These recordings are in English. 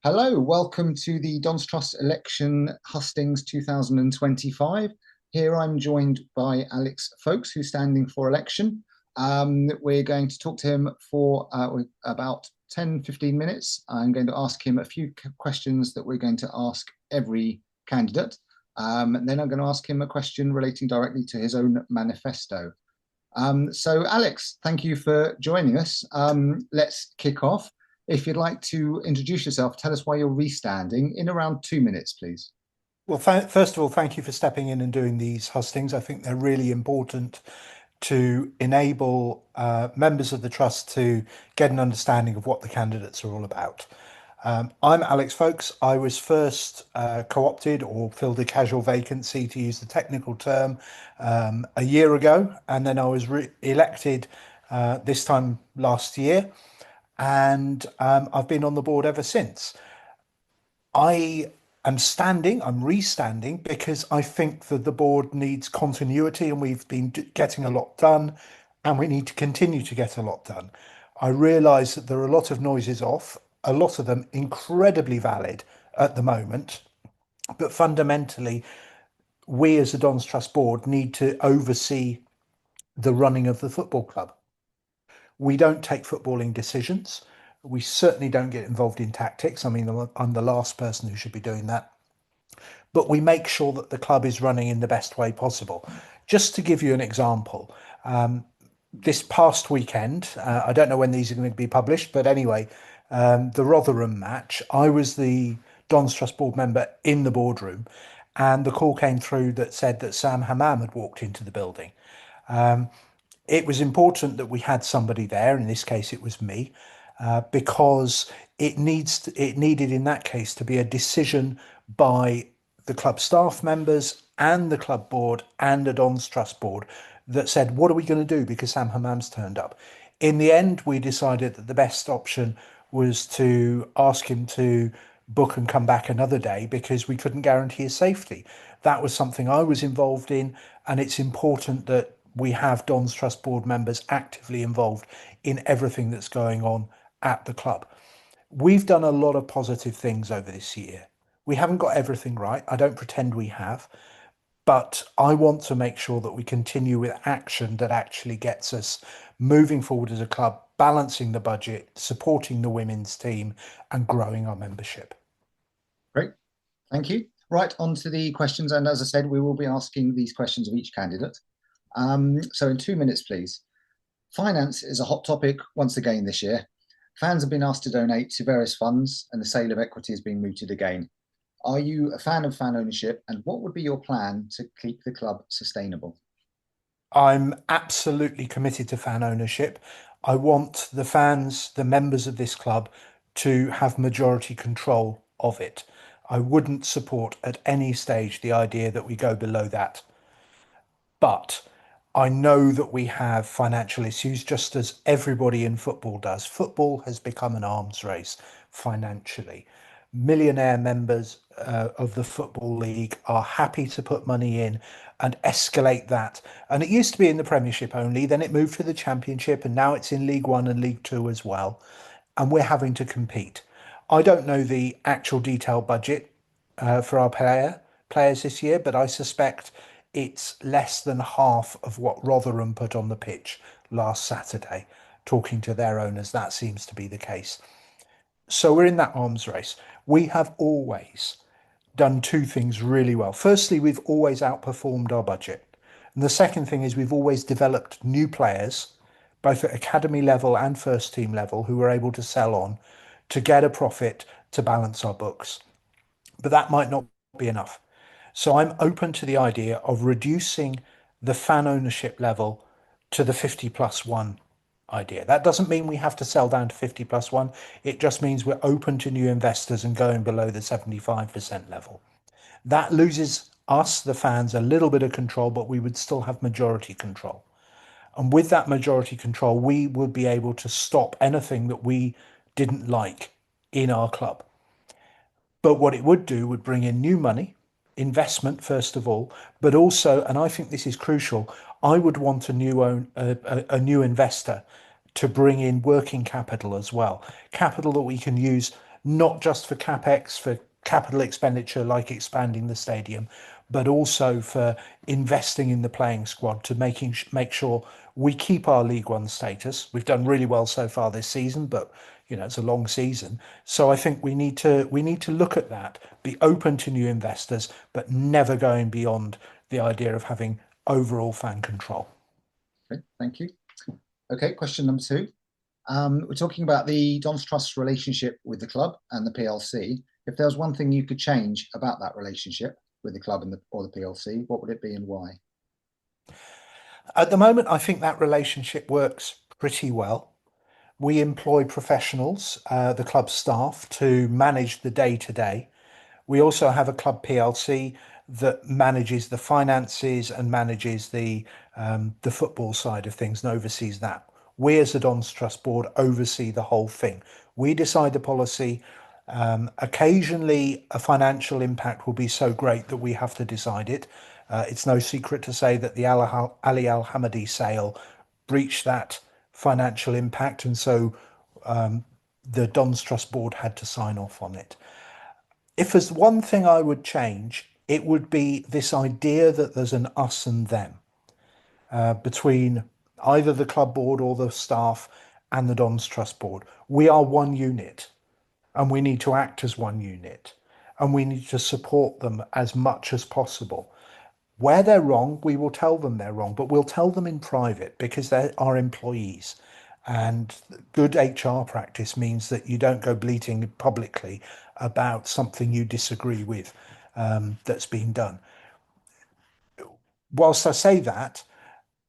Hello, welcome to the Don's Trust election Hustings 2025. Here I'm joined by Alex Folks, who's standing for election. We're going to talk to him for about 10-15 minutes. I'm going to ask him a few questions that we're going to ask every candidate. And then I'm going to ask him a question relating directly to his own manifesto. So, Alex, thank you for joining us. Let's kick off. If you'd like to introduce yourself, tell us why you're restanding in around 2 minutes, please. Well, first of all, thank you for stepping in and doing these hustings. I think they're really important to enable members of the trust to get an understanding of what the candidates are all about. I'm Alex Folks. I was first co-opted or filled a casual vacancy, to use the technical term, a year ago, and then I was elected this time last year, and I've been on the board ever since. I'm restanding because I think that the board needs continuity and we've been getting a lot done and we need to continue to get a lot done. I realise that there are a lot of noises off, a lot of them incredibly valid at the moment, but fundamentally, we as the Dons Trust board need to oversee the running of the football club. We don't take footballing decisions. We certainly don't get involved in tactics. I mean, I'm the last person who should be doing that, but we make sure that the club is running in the best way possible. Just to give you an example, this past weekend, I don't know when these are going to be published, but anyway, the Rotherham match, I was the Don's Trust board member in the boardroom, and the call came through that said that Sam Hammam had walked into the building. It was important that we had somebody there. In this case, it was me, because it needed in that case to be a decision by the club staff members and the club board and the Don's Trust board that said, what are we going to do because Sam Hammam's turned up? In the end, we decided that the best option was to ask him to book and come back another day because we couldn't guarantee his safety. That was something I was involved in, and it's important that we have Don's Trust board members actively involved in everything that's going on at the club. We've done a lot of positive things over this year. We haven't got everything right. I don't pretend we have, but I want to make sure that we continue with action that actually gets us moving forward as a club, balancing the budget, supporting the women's team, and growing our membership. Great, thank you. Right, on to the questions. And as I said, we will be asking these questions of each candidate. So in 2 minutes, please. Finance is a hot topic once again this year. Fans have been asked to donate to various funds, and the sale of equity is being mooted again. Are you a fan of fan ownership, and what would be your plan to keep the club sustainable? I'm absolutely committed to fan ownership. I want the fans, the members of this club, to have majority control of it. I wouldn't support at any stage the idea that we go below that. But I know that we have financial issues, just as everybody in football does. Football has become an arms race financially. Millionaire members of the Football League are happy to put money in and escalate that. And it used to be in the Premiership only, then it moved to the Championship, and now it's in League One and League Two as well. And we're having to compete. I don't know the actual detailed budget for our players this year, but I suspect it's less than half of what Rotherham put on the pitch last Saturday. Talking to their owners, that seems to be the case. So we're in that arms race. We have always done two things really well. Firstly, we've always outperformed our budget. And the second thing is we've always developed new players, both at academy level and first team level, who were able to sell on to get a profit to balance our books. But that might not be enough. So I'm open to the idea of reducing the fan ownership level to the 50 plus one idea. That doesn't mean we have to sell down to 50 plus one. It just means we're open to new investors and going below the 75% level. That loses us, the fans, a little bit of control, but we would still have majority control. And with that majority control, we would be able to stop anything that we didn't like in our club. But what it would do would bring in new money, investment first of all, but also, and I think this is crucial, I would want a new investor to bring in working capital as well, capital that we can use not just for capex, for capital expenditure like expanding the stadium, but also for investing in the playing squad to make sure we keep our League One status. We've done really well so far this season, but it's a long season. So I think we need to look at that, be open to new investors, but never going beyond the idea of having overall fan control. Okay, thank you. Okay, question number two. We're talking about the Don's Trust relationship with the club and the PLC. If there was one thing you could change about that relationship with the club and or the PLC, what would it be and why? At the moment, I think that relationship works pretty well. We employ professionals, the club staff, to manage the day to day. We also have a club PLC that manages the finances and manages the football side of things and oversees that. We, as the Dons Trust Board, oversee the whole thing. We decide the policy. Occasionally, a financial impact will be so great that we have to decide it. It's no secret to say that the Ali Al Hamadi sale breached that financial impact, and so the Dons Trust Board had to sign off on it. If there's one thing I would change, it would be this idea that there's an us and them between either the club board or the staff and the Dons Trust Board. We are one unit and we need to act as one unit and we need to support them as much as possible. Where they're wrong, we will tell them they're wrong, but we'll tell them in private because they're our employees. And good HR practice means that you don't go bleating publicly about something you disagree with that's been done. Whilst I say that,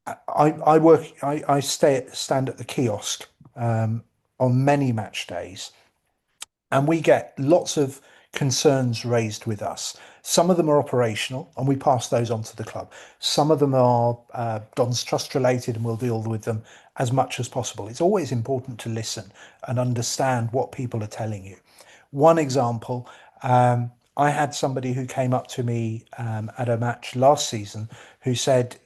I stand at the kiosk on many match days, and we get lots of concerns raised with us. Some of them are operational, and we pass those on to the club. Some of them are Don's Trust related, and we'll deal with them as much as possible. It's always important to listen and understand what people are telling you. One example, I had somebody who came up to me at a match last season who said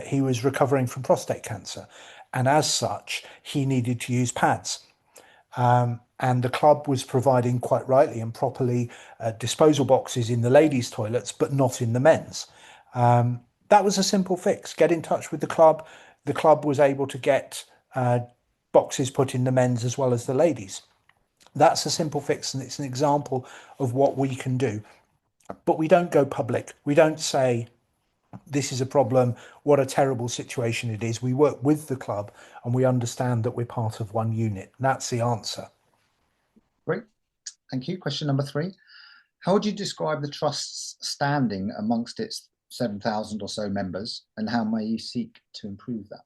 he was recovering from prostate cancer, and as such, he needed to use pads. And the club was providing quite rightly and properly disposal boxes in the ladies' toilets, but not in the men's. That was a simple fix. Get in touch with the club. The club was able to get boxes put in the men's as well as the ladies. That's a simple fix, and it's an example of what we can do. But we don't go public. We don't say, this is a problem, what a terrible situation it is. We work with the club and we understand that we're part of one unit. That's the answer. Great, thank you. Question number three. How would you describe the Trust's standing amongst its 7,000 or so members, and how may you seek to improve that?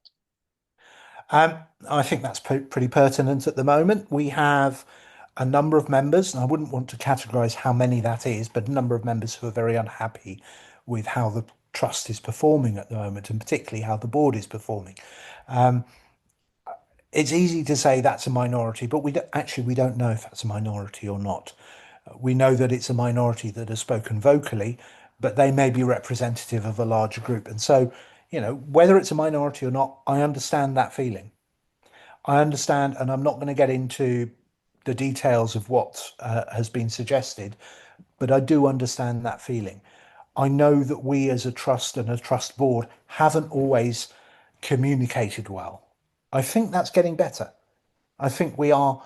I think that's pretty pertinent at the moment. We have a number of members, and I wouldn't want to categorize how many that is, but a number of members who are very unhappy with how the trust is performing at the moment, and particularly how the board is performing. It's easy to say that's a minority, but we don't know if that's a minority or not. We know that it's a minority that has spoken vocally, but they may be representative of a larger group. And so, whether it's a minority or not, I understand that feeling. I understand, and I'm not going to get into the details of what has been suggested, but I do understand that feeling. I know that we as a trust and a trust board haven't always communicated well. I think that's getting better. I think we are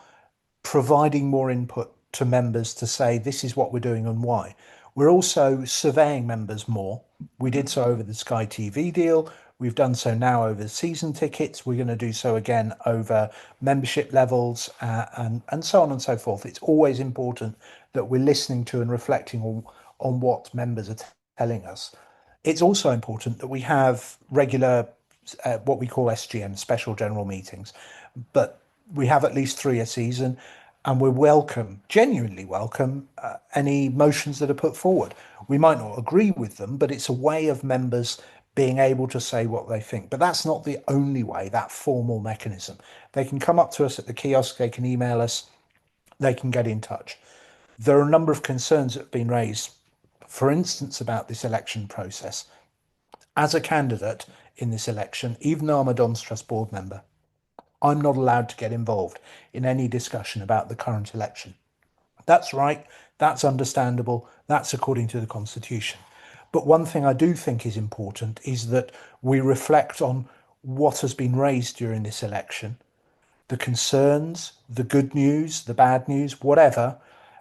providing more input to members to say this is what we're doing and why. We're also surveying members more. We did so over the Sky TV deal. We've done so now over season tickets. We're going to do so again over membership levels and so on and so forth. It's always important that we're listening to and reflecting on what members are telling us. It's also important that we have regular, what we call SGM, special general meetings, but we have at least three a season, and we welcome, genuinely welcome, any motions that are put forward. We might not agree with them, but it's a way of members being able to say what they think. But that's not the only way, that formal mechanism. They can come up to us at the kiosk, they can email us, they can get in touch. There are a number of concerns that have been raised, for instance, about this election process. As a candidate in this election, even though I'm a Don's Trust board member, I'm not allowed to get involved in any discussion about the current election. That's right. That's understandable. That's according to the Constitution. But one thing I do think is important is that we reflect on what has been raised during this election, the concerns, the good news, the bad news, whatever,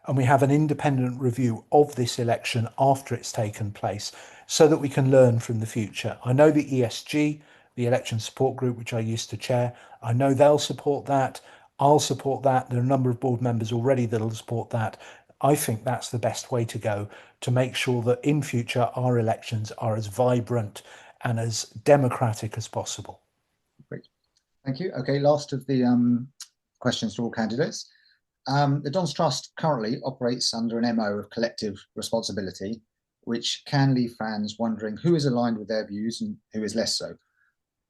and we have an independent review of this election after it's taken place so that we can learn from the future. I know the ESG, the election support group, which I used to chair, I know they'll support that. I'll support that. There are a number of board members already that'll support that. I think that's the best way to go to make sure that in future our elections are as vibrant and as democratic as possible. Great. Thank you. Okay, last of the questions to all candidates. The Don's Trust currently operates under an MO of collective responsibility, which can leave fans wondering who is aligned with their views and who is less so.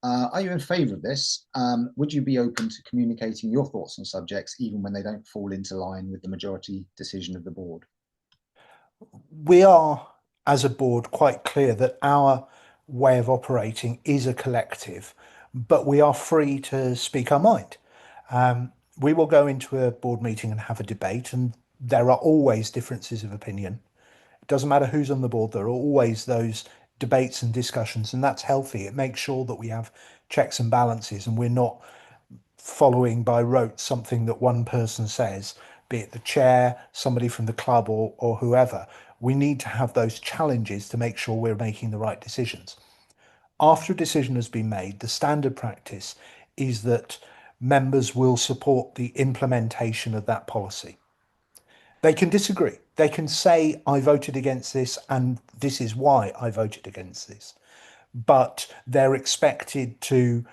Are you in favour of this? Would you be open to communicating your thoughts on subjects even when they don't fall into line with the majority decision of the board? We are, as a board, quite clear that our way of operating is a collective, but we are free to speak our mind. We will go into a board meeting and have a debate, and there are always differences of opinion. It doesn't matter who's on the board, there are always those debates and discussions, and that's healthy. It makes sure that we have checks and balances and we're not following by rote something that one person says, be it the chair, somebody from the club, or whoever. We need to have those challenges to make sure we're making the right decisions. After a decision has been made, the standard practice is that members will support the implementation of that policy. They can disagree. They can say, I voted against this, and this is why I voted against this. But they're expected to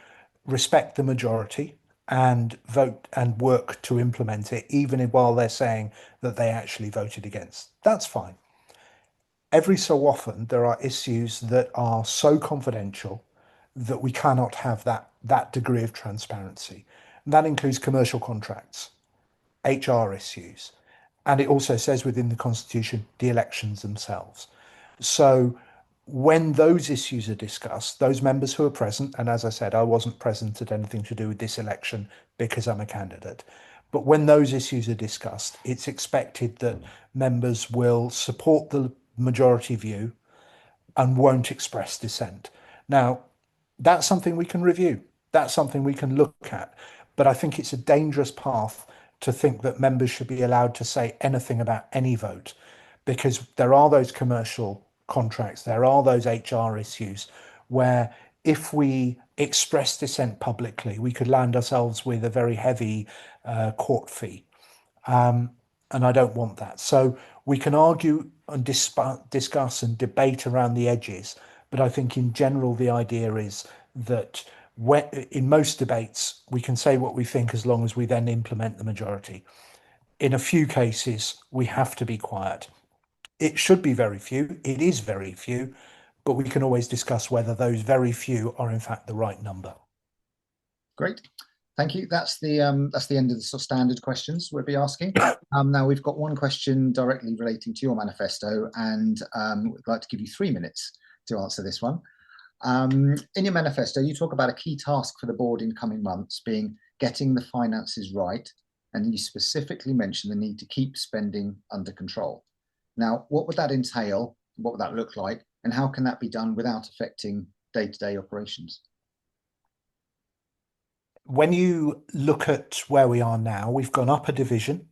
respect the majority and vote and work to implement it, even while they're saying that they actually voted against. That's fine. Every so often, there are issues that are so confidential that we cannot have that degree of transparency. And that includes commercial contracts, HR issues, and it also says within the Constitution the elections themselves. So when those issues are discussed, those members who are present, and as I said, I wasn't present at anything to do with this election because I'm a candidate, but when those issues are discussed, it's expected that members will support the majority view and won't express dissent. Now, that's something we can review. That's something we can look at. But I think it's a dangerous path to think that members should be allowed to say anything about any vote because there are those commercial contracts, there are those HR issues where if we express dissent publicly, we could land ourselves with a very heavy court fee. And I don't want that. So we can argue and discuss and debate around the edges, but I think in general the idea is that in most debates we can say what we think as long as we then implement the majority. In a few cases, we have to be quiet. It should be very few. It is very few, but we can always discuss whether those very few are in fact the right number. Great. Thank you. That's the end of the sort of standard questions we'll be asking. Now we've got one question directly relating to your manifesto, and we'd like to give you 3 minutes to answer this one. In your manifesto, you talk about a key task for the board in coming months being getting the finances right, and you specifically mention the need to keep spending under control. Now, what would that entail? What would that look like? And how can that be done without affecting day-to-day operations? When you look at where we are now, we've gone up a division.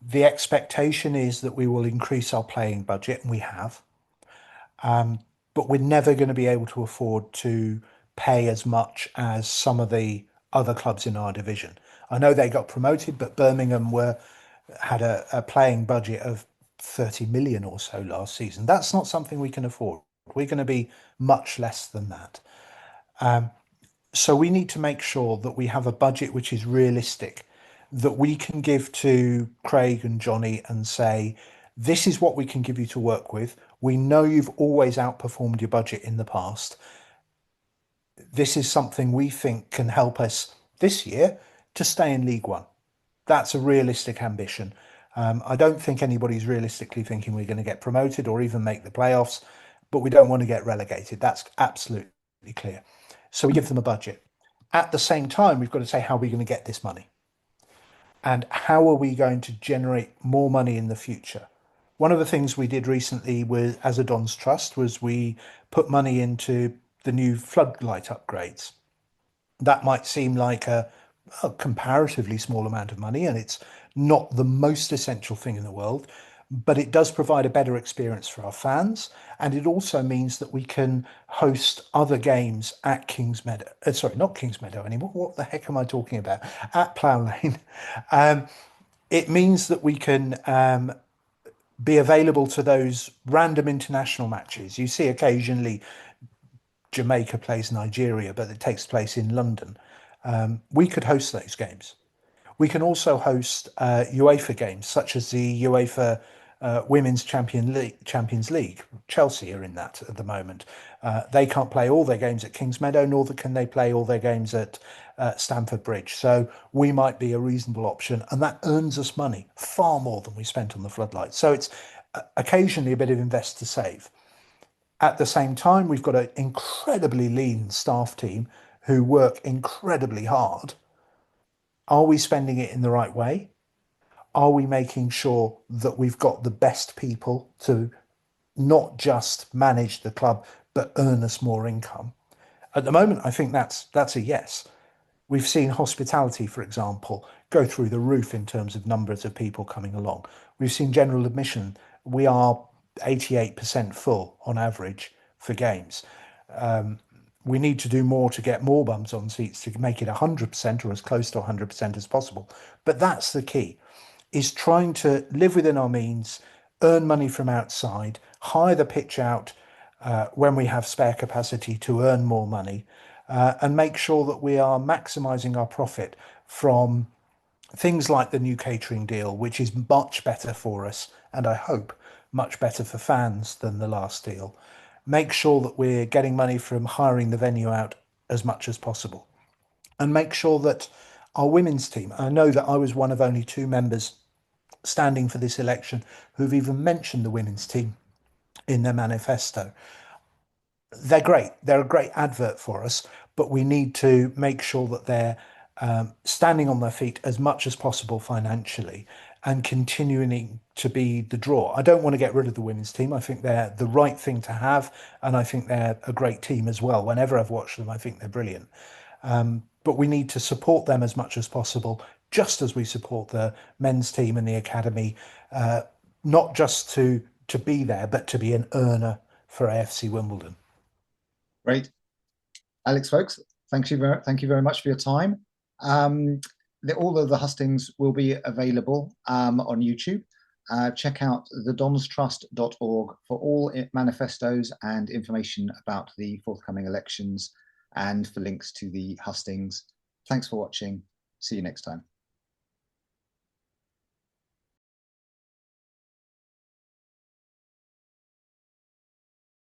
The expectation is that we will increase our playing budget, and we have. But we're never going to be able to afford to pay as much as some of the other clubs in our division. I know they got promoted, but Birmingham had a playing budget of 30 million or so last season. That's not something we can afford. We're going to be much less than that. So we need to make sure that we have a budget which is realistic, that we can give to Craig and Johnny and say, this is what we can give you to work with. We know you've always outperformed your budget in the past. This is something we think can help us this year to stay in League One. That's a realistic ambition. I don't think anybody's realistically thinking we're going to get promoted or even make the playoffs, but we don't want to get relegated. That's absolutely clear. So we give them a budget. At the same time, we've got to say how we're going to get this money. and how are we going to generate more money in the future? One of the things we did recently with as a Don's Trust was we put money into the new floodlight upgrades. That might seem like a comparatively small amount of money, and it's not the most essential thing in the world, but it does provide a better experience for our fans, and it also means that we can host other games at Kings Meadow. Sorry, not Kings Meadow anymore. What the heck am I talking about? At Plough Lane. Um, it means that we can be available to those random international matches. You see occasionally Jamaica plays Nigeria, but it takes place in London. We could host those games. We can also host UEFA games, such as the UEFA Women's Champions League. Chelsea are in that at the moment. They can't play all their games at Kings Meadow, nor can they play all their games at Stamford Bridge. So we might be a reasonable option, and that earns us money, far more than we spent on the floodlights. So it's occasionally a bit of invest to save. At the same time, we've got an incredibly lean staff team who work incredibly hard. Are we spending it in the right way? Are we making sure that we've got the best people to not just manage the club, but earn us more income? At the moment, I think that's a yes. We've seen hospitality, for example, go through the roof in terms of numbers of people coming along. We've seen general admission. We are 88% full on average for games. We need to do more to get more bums on seats to make it 100% or as close to 100% as possible. But that's the key, is trying to live within our means, earn money from outside, hire the pitch out when we have spare capacity to earn more money, and make sure that we are maximising our profit from things like the new catering deal, which is much better for us, and I hope much better for fans than the last deal. Make sure that we're getting money from hiring the venue out as much as possible, and make sure that our women's team, I know that I was one of only two members standing for this election who've even mentioned the women's team in their manifesto. They're great. They're a great advert for us, but we need to make sure that they're standing on their feet as much as possible financially and continuing to be the draw. I don't want to get rid of the women's team. I think they're the right thing to have, and I think they're a great team as well. Whenever I've watched them, I think they're brilliant. But we need to support them as much as possible, just as we support the men's team and the academy, not just to be there, but to be an earner for AFC Wimbledon. Great. Alex, folks, thank you very much for your time. All of the hustings will be available on YouTube. Check out thedonstrust.org for all manifestos and information about the forthcoming elections and for links to the hustings. Thanks for watching. See you next time.